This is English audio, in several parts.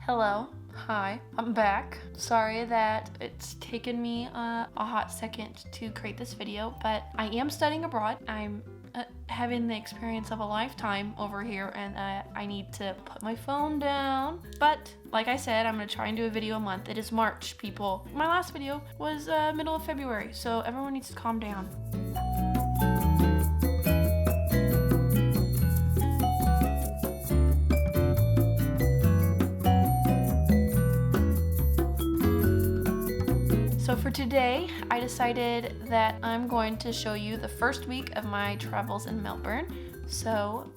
Hello, hi, I'm back. Sorry that it's taken me a hot second to create this video, but I am studying abroad. I'm having the experience of a lifetime over here, and I need to put my phone down. But like I said, I'm gonna try and do a video a month. It is March, people. My last video was middle of February, so everyone needs to calm down. So for today, I decided that I'm going to show you the first week of my travels in Melbourne. So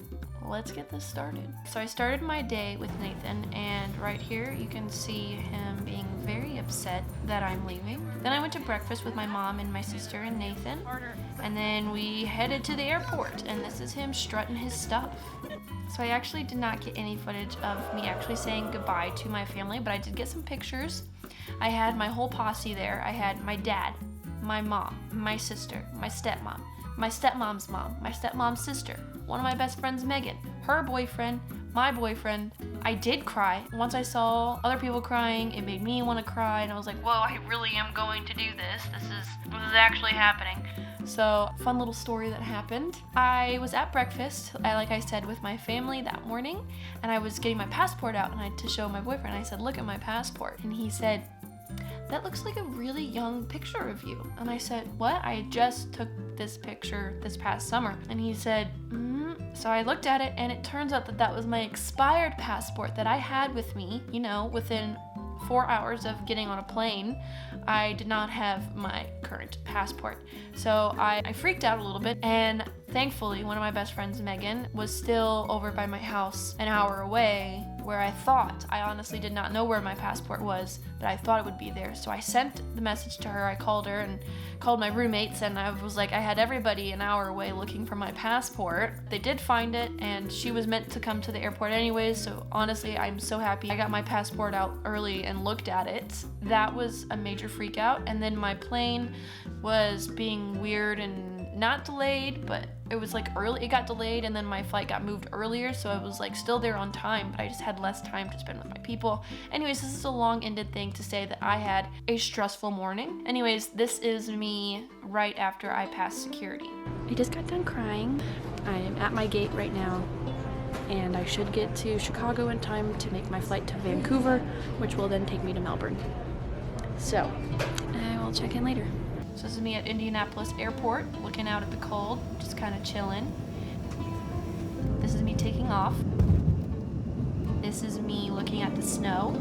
let's get this started. So I started my day with Nathan, and right here you can see him being very upset that I'm leaving. Then I went to breakfast with my mom and my sister and Nathan, and then we headed to the airport, and this is him strutting his stuff. So I actually did not get any footage of me actually saying goodbye to my family, but I did get some pictures. I had my whole posse there. I had my dad, my mom, my sister, my stepmom, my stepmom's mom, my stepmom's sister, one of my best friends, Megan, her boyfriend, my boyfriend. I did cry. Once I saw other people crying, it made me want to cry, and I was like, whoa, I really am going to do this. This is actually happening. So, fun little story that happened. I was at breakfast, like I said, with my family that morning, and I was getting my passport out and I had to show my boyfriend. I said, look at my passport. And he said, that looks like a really young picture of you. And I said, what? I just took this picture this past summer. And he said, So I looked at it, and it turns out that that was my expired passport that I had with me, you know, within 4 hours of getting on a plane. I did not have my current passport. So I freaked out a little bit, and thankfully one of my best friends, Megan, was still over by my house an hour away, where I honestly did not know where my passport was, but I thought it would be there. So I sent the message to her. I called her and called my roommates, and I was like, I had everybody an hour away looking for my passport. They did find it, and she was meant to come to the airport anyways, so honestly, I'm so happy I got my passport out early and looked at it. That was a major freak out, and then my plane was being weird and not delayed, but it was like early. It got delayed, and then my flight got moved earlier, so I was like still there on time, but I just had less time to spend with my people. Anyways, this is a long-ended thing to say that I had a stressful morning. Anyways, this is me right after I passed security. I just got done crying. I am at my gate right now, and I should get to Chicago in time to make my flight to Vancouver, which will then take me to Melbourne. So I will check in later. So this is me at Indianapolis Airport, looking out at the cold, just kind of chilling. This is me taking off. This is me looking at the snow.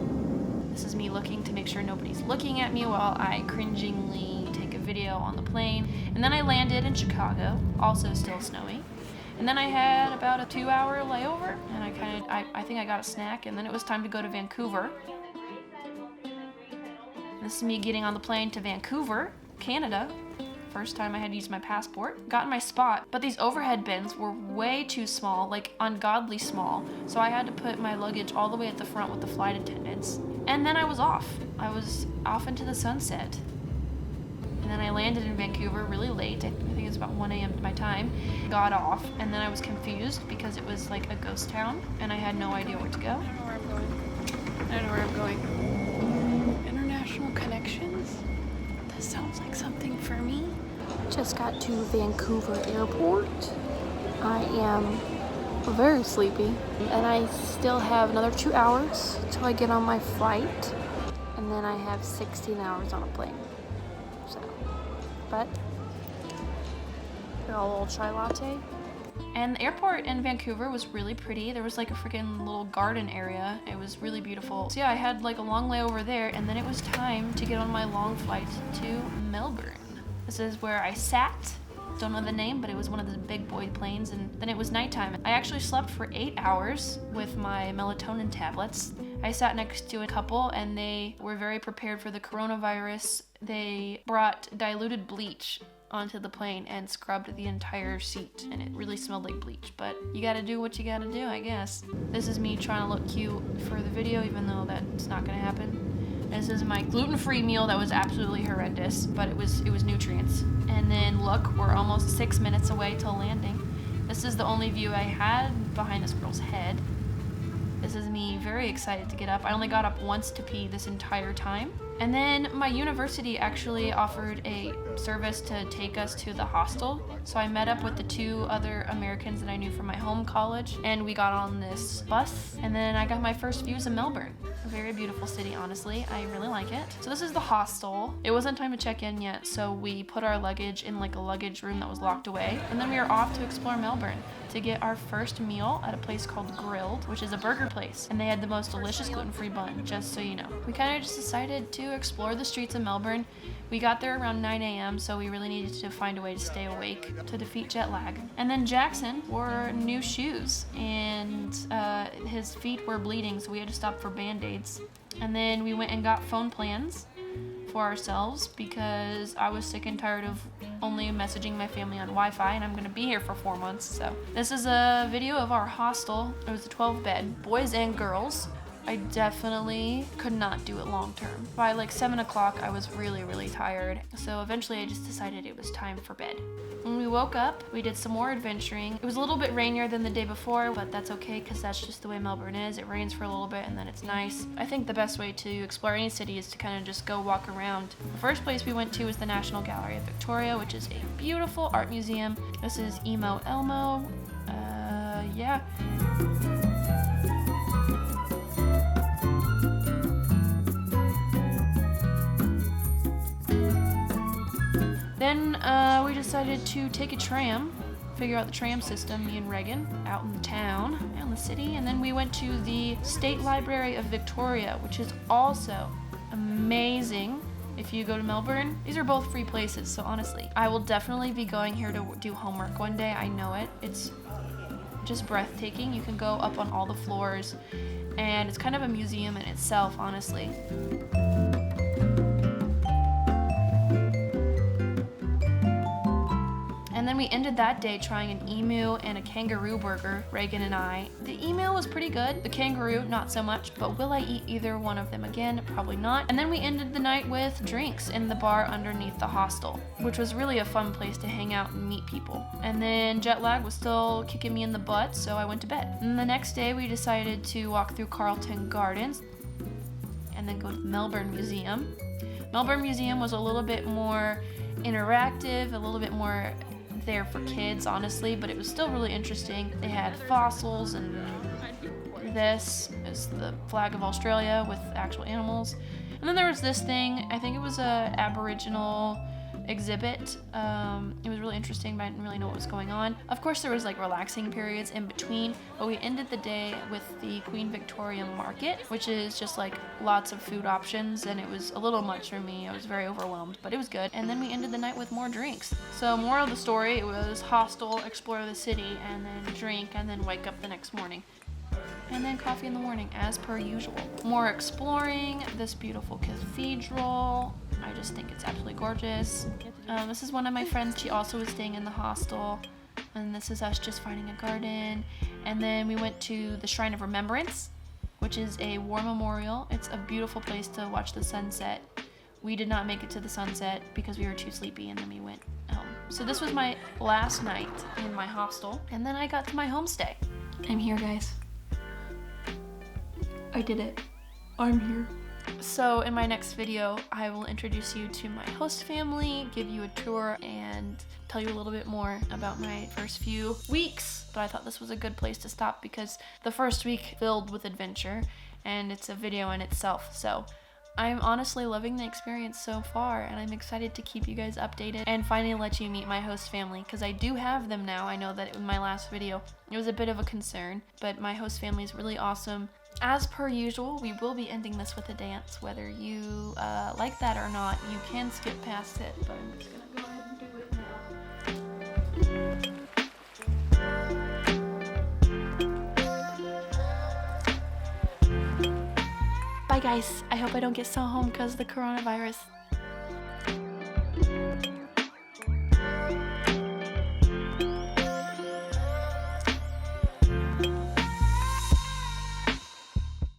This is me looking to make sure nobody's looking at me while I cringingly take a video on the plane. And then I landed in Chicago, also still snowy. And then I had about a 2-hour layover, and I think I got a snack, and then it was time to go to Vancouver. This is me getting on the plane to Vancouver, Canada. First time I had to use my passport. Got in my spot, but these overhead bins were way too small, like ungodly small. So I had to put my luggage all the way at the front with the flight attendants. And then I was off. I was off into the sunset. And then I landed in Vancouver really late. I think it was about 1 a.m. my time. Got off, and then I was confused because it was like a ghost town, and I had no idea where to go. I don't know where I'm going. International connections? This sounds like something for me. Just got to Vancouver Airport. I am very sleepy, and I still have another 2 hours till I get on my flight, and then I have 16 hours on a plane. So, but a little chai latte. And the airport in Vancouver was really pretty. There was like a freaking little garden area. It was really beautiful. So yeah, I had like a long layover there, and then it was time to get on my long flight to Melbourne. This is where I sat. Don't know the name, but it was one of the big boy planes, and then it was nighttime. I actually slept for 8 hours with my melatonin tablets. I sat next to a couple, and they were very prepared for the coronavirus. They brought diluted bleach onto the plane and scrubbed the entire seat, and it really smelled like bleach, but you gotta do what you gotta do, I guess. This is me trying to look cute for the video, even though that's not gonna happen. This is my gluten-free meal that was absolutely horrendous, but it was nutrients. And then look, we're almost 6 minutes away till landing. This is the only view I had behind this girl's head. This is me very excited to get up. I only got up once to pee this entire time. And then my university actually offered a service to take us to the hostel. So I met up with the 2 other Americans that I knew from my home college, and we got on this bus, and then I got my first views of Melbourne. A very beautiful city, honestly. I really like it. So this is the hostel. It wasn't time to check in yet, so we put our luggage in like a luggage room that was locked away, and then we were off to explore Melbourne to get our first meal at a place called Grilled, which is a burger place, and they had the most delicious gluten-free bun, just so you know. We kind of just decided to explore the streets of Melbourne. We got there around 9 a.m., so we really needed to find a way to stay awake to defeat jet lag. And then Jackson wore new shoes, and his feet were bleeding, so we had to stop for Band-Aids. And then we went and got phone plans for ourselves because I was sick and tired of only messaging my family on Wi-Fi, and I'm gonna be here for 4 months. So this is a video of our hostel. It was a 12-bed, boys and girls. I definitely could not do it long term. By like 7 o'clock, I was really tired. So eventually I just decided it was time for bed. When we woke up, we did some more adventuring. It was a little bit rainier than the day before, but that's okay because that's just the way Melbourne is. It rains for a little bit and then it's nice. I think the best way to explore any city is to kind of just go walk around. The first place we went to was the National Gallery of Victoria, which is a beautiful art museum. This is Emo Elmo. Yeah. Then we decided to take a tram, figure out the tram system, me and Reagan, out in the town, out in the city, and then we went to the State Library of Victoria, which is also amazing. If you go to Melbourne, these are both free places, so honestly, I will definitely be going here to do homework one day. I know it. It's just breathtaking. You can go up on all the floors, and it's kind of a museum in itself, honestly. And then we ended that day trying an emu and a kangaroo burger, Reagan and I. The emu was pretty good, the kangaroo not so much, but will I eat either one of them again? Probably not. And then we ended the night with drinks in the bar underneath the hostel, which was really a fun place to hang out and meet people. And then jet lag was still kicking me in the butt, so I went to bed. And the next day we decided to walk through Carlton Gardens and then go to the Melbourne Museum. Melbourne Museum was a little bit more interactive, a little bit more there for kids, honestly, but it was still really interesting. They had fossils, and this is the flag of Australia with actual animals. And then there was this thing, I think it was a Aboriginal exhibit. It was really interesting, but I didn't really know what was going on. Of course, there was like relaxing periods in between, but we ended the day with the Queen Victoria Market, which is just like lots of food options, and it was a little much for me. I was very overwhelmed, but it was good. And then we ended the night with more drinks. So moral of the story, it was hostel, explore the city, and then drink, and then wake up the next morning. And then coffee in the morning, as per usual. More exploring this beautiful cathedral. I just think it's absolutely gorgeous. This is one of my friends. She also was staying in the hostel. And this is us just finding a garden. And then we went to the Shrine of Remembrance, which is a war memorial. It's a beautiful place to watch the sunset. We did not make it to the sunset because we were too sleepy, and then we went home. So this was my last night in my hostel. And then I got to my homestay. I'm here, guys. I did it. I'm here. So in my next video, I will introduce you to my host family, give you a tour, and tell you a little bit more about my first few weeks. But I thought this was a good place to stop because the first week filled with adventure, and it's a video in itself. So I'm honestly loving the experience so far, and I'm excited to keep you guys updated and finally let you meet my host family, because I do have them now. I know that in my last video, it was a bit of a concern, but my host family is really awesome. As per usual, we will be ending this with a dance. Whether you like that or not, you can skip past it, but I'm just gonna go ahead and do it now. Bye guys, I hope I don't get sent home because of the coronavirus.